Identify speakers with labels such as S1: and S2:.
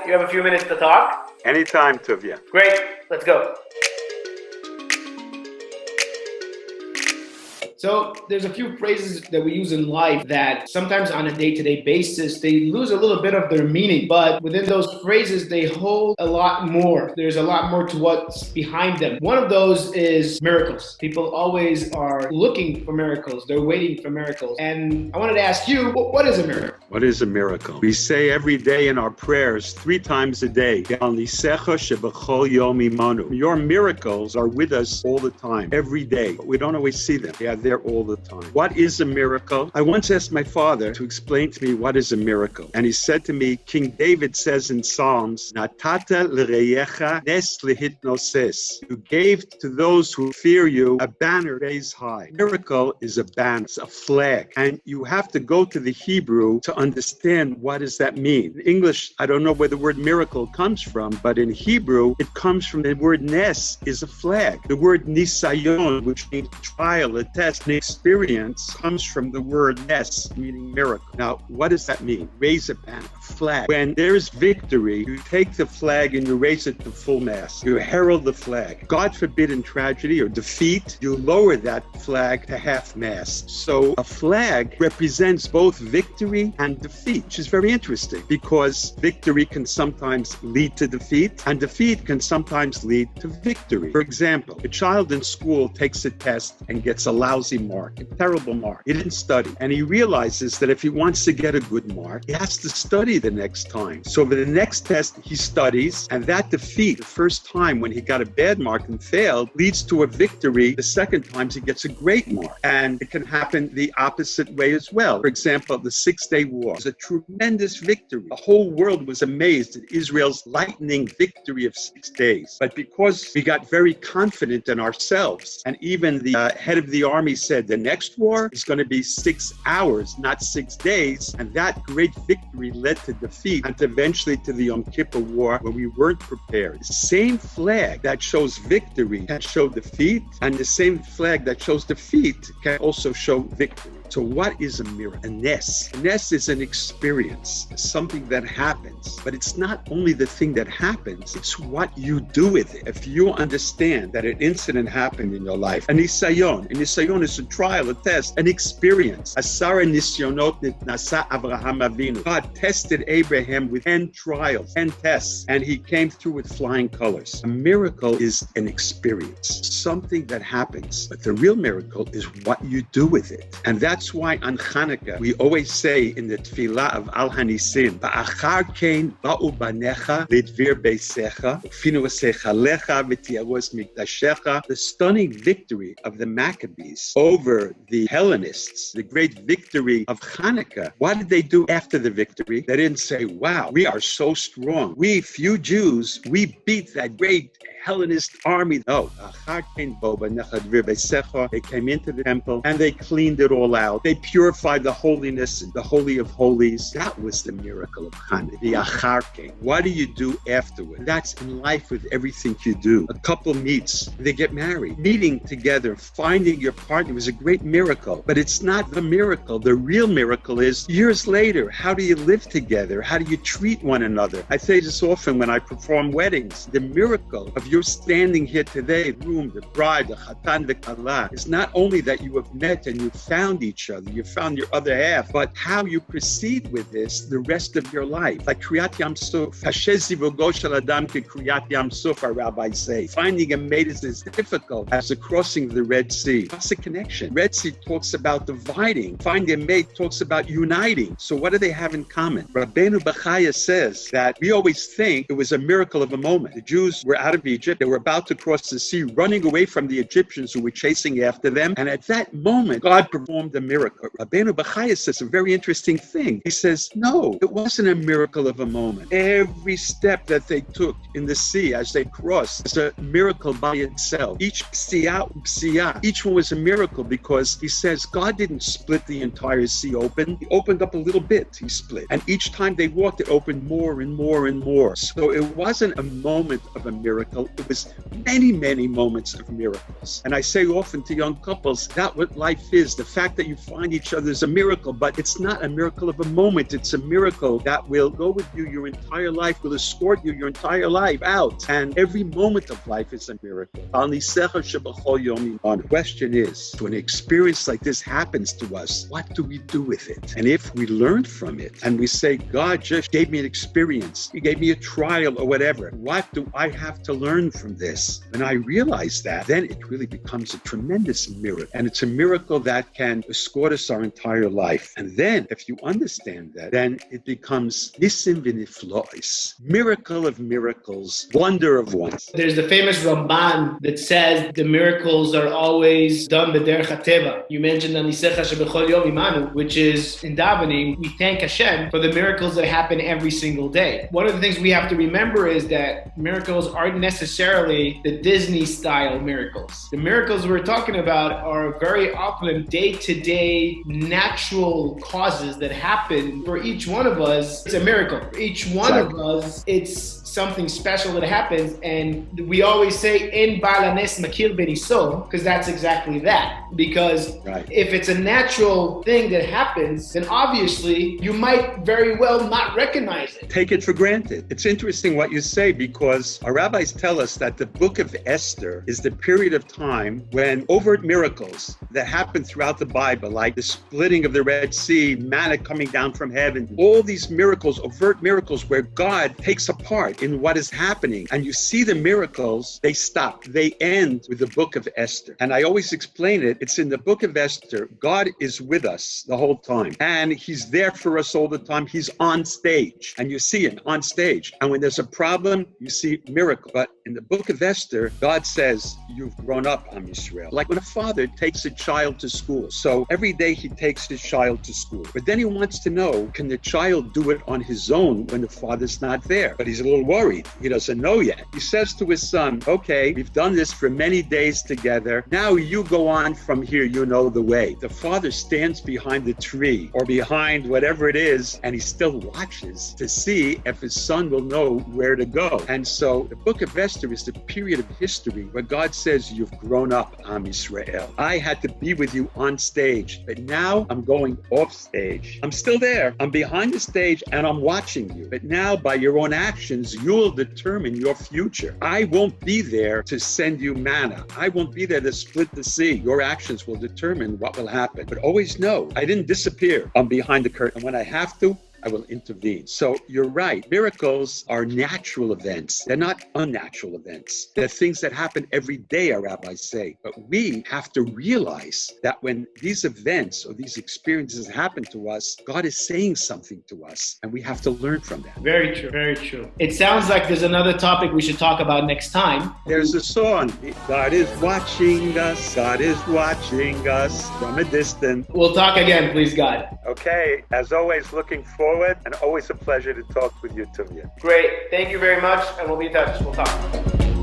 S1: you have a few minutes to talk?
S2: Anytime, Tuvia.
S1: Great, let's go. So there's a few phrases that we use in life that sometimes on a day-to-day basis, they lose a little bit of their meaning, but within those phrases, they hold a lot more. There's a lot more to what's behind them. One of those is miracles. People always are looking for miracles. They're waiting for miracles. And I wanted to ask you, what is a miracle?
S2: What is a miracle? We say every day in our prayers 3 times a day, your miracles are with us all the time, every day, but we don't always see them. They are there all the time. What is a miracle? I once asked my father to explain to me what is a miracle. And he said to me, King David says in Psalms, Natata l'reyecha nes lehitnoses. You gave to those who fear you a banner raised high. Miracle is a banner, it's a flag. And you have to go to the Hebrew to understand what does that mean. In English, I don't know where the word miracle comes from, but in Hebrew, it comes from the word nes is a flag. The word nisayon, which means trial, a test, an experience, comes from the word nes, meaning miracle. Now, what does that mean? Raise a banner, a flag. When there's victory, you take the flag and you raise it to full mast. You herald the flag. God forbid in tragedy or defeat, you lower that flag to half mast. So a flag represents both victory and defeat, which is very interesting because victory can sometimes lead to defeat and defeat can sometimes lead to victory. For example, a child in school takes a test and gets a lousy mark, a terrible mark. He didn't study. And he realizes that if he wants to get a good mark, he has to study the next time. So for the next test, he studies, and that defeat, the first time when he got a bad mark and failed, leads to a victory the second time he gets a great mark. And it can happen the opposite way as well. For example, the 6-Day War was a tremendous victory. The whole world was amazed at Israel's lightning victory of 6 days. But because we got very confident in ourselves, and even the head of the army said the next war is going to be 6 hours, not 6 days. And that great victory led to defeat and eventually to the Yom Kippur War where we weren't prepared. The same flag that shows victory can show defeat, and the same flag that shows defeat can also show victory. So what is a miracle? A nes. A nes is an experience, something that happens. But it's not only the thing that happens, it's what you do with it. If you understand that an incident happened in your life, a nisayon is a trial, a test, an experience. Asara nisyonot nitnasa Avraham Avinu. God tested Abraham with 10 trials, 10 tests, and he came through with flying colors. A miracle is an experience, something that happens. But the real miracle is what you do with it. And that's why on Hanukkah, we always say in the tefillah of Al Hanisim, Ba'achar kein ba'u banecha lidvir beisecha, ufinu asechalecha v'tiaros mikdashecha. The stunning victory of the Maccabees over the Hellenists, the great victory of Hanukkah. What did they do after the victory? They didn't say, wow, we are so strong. We few Jews, we beat that great Hellenist army. No, they came into the temple and they cleaned it all out. They purified the holiness, the Holy of Holies. That was the miracle of Hanukkah, the Achar King. What do you do afterward? That's in life with everything you do. A couple meets, they get married. Meeting together, finding your partner was a great miracle, but it's not the miracle. The real miracle is years later, how do you live together? How do you treat one another? I say this often when I perform weddings. The miracle of you're standing here today, the groom, the bride, the chatan, the kala, is not only that you have met and you found each other, you found your other half, but how you proceed with this the rest of your life. Like Kriyat Yam Suf, Hashez Zivogo Shel Adam Ke Kriyat Yam Suf, our rabbis say. Finding a mate is as difficult as the crossing of the Red Sea. What's the connection? Red Sea talks about dividing. Finding a mate talks about uniting. So what do they have in common? Rabbeinu Bachaya says that we always think it was a miracle of a moment. The Jews were out of Egypt. They were about to cross the sea, running away from the Egyptians who were chasing after them. And at that moment, God performed a miracle. Rabbeinu Bachaya says a very interesting thing. He says, no, it wasn't a miracle of a moment. Every step that they took in the sea as they crossed was a miracle by itself. Each psiyah, each one was a miracle because he says God didn't split the entire sea open. He opened up a little bit, he split. And each time they walked, it opened more and more and more. So it wasn't a moment of a miracle. So it was many, many moments of miracles. And I say often to young couples, that's what life is. The fact that you find each other is a miracle, but it's not a miracle of a moment. It's a miracle that will go with you your entire life, will escort you your entire life out. And every moment of life is a miracle. The question is, when an experience like this happens to us, what do we do with it? And if we learn from it and we say, God just gave me an experience, He gave me a trial or whatever, what do I have to learn from this? When I realize that, then it really becomes a tremendous miracle. And it's a miracle that can escort us our entire life. And then, if you understand that, then it becomes Nisim v'niflois, miracle of miracles, wonder of wonders.
S1: There's the famous Ramban that says the miracles are always done b'derech hateva. You mentioned Anisecha shebechol yom imanu, which is in davening, we thank Hashem for the miracles that happen every single day. One of the things we have to remember is that miracles aren't necessarily the Disney-style miracles. The miracles we're talking about are very often day-to-day natural causes that happen. For each one of us, it's a miracle. For each one of us, it's something special that happens, and we always say in balanes makir beniso, because that's exactly that. Because if it's a natural thing that happens, then obviously you might very well not recognize it.
S2: Take it for granted. It's interesting what you say, because our rabbis tell us that the book of Esther is the period of time when overt miracles that happen throughout the Bible, like the splitting of the Red Sea, manna coming down from heaven, all these miracles, overt miracles where God takes a part in what is happening, and you see the miracles, they stop. They end with the book of Esther. And I always explain it. It's in the book of Esther. God is with us the whole time, and He's there for us all the time. He's on stage, and you see Him on stage. And when there's a problem, you see miracle. But in the book of Esther, God says, you've grown up, Am Yisrael. Like when a father takes a child to school. So every day he takes his child to school. But then he wants to know, can the child do it on his own when the father's not there? But he's a little worried. He doesn't know yet. He says to his son, okay, we've done this for many days together. Now you go on from here. You know the way. The father stands behind the tree or behind whatever it is, and he still watches to see if his son will know where to go. And so the book of Esther is the period of history where God says, you've grown up, Am Yisrael. I had to be with you on stage, but now I'm going off stage. I'm still there. I'm behind the stage and I'm watching you. But now by your own actions, you'll determine your future. I won't be there to send you manna. I won't be there to split the sea. Your actions will determine what will happen. But always know, I didn't disappear. I'm behind the curtain. And when I have to, I will intervene. So you're right. Miracles are natural events. They're not unnatural events. They're things that happen every day, our rabbis say. But we have to realize that when these events or these experiences happen to us, God is saying something to us, and we have to learn from that.
S1: Very true. Very true. It sounds like there's another topic we should talk about next time.
S2: There's a song. God is watching us. God is watching us from a distance.
S1: We'll talk again, please, God.
S2: Okay. As always, looking forward, and always a pleasure to talk with you, Tuvia.
S1: Great. Thank you very much, and we'll be in touch. We'll talk.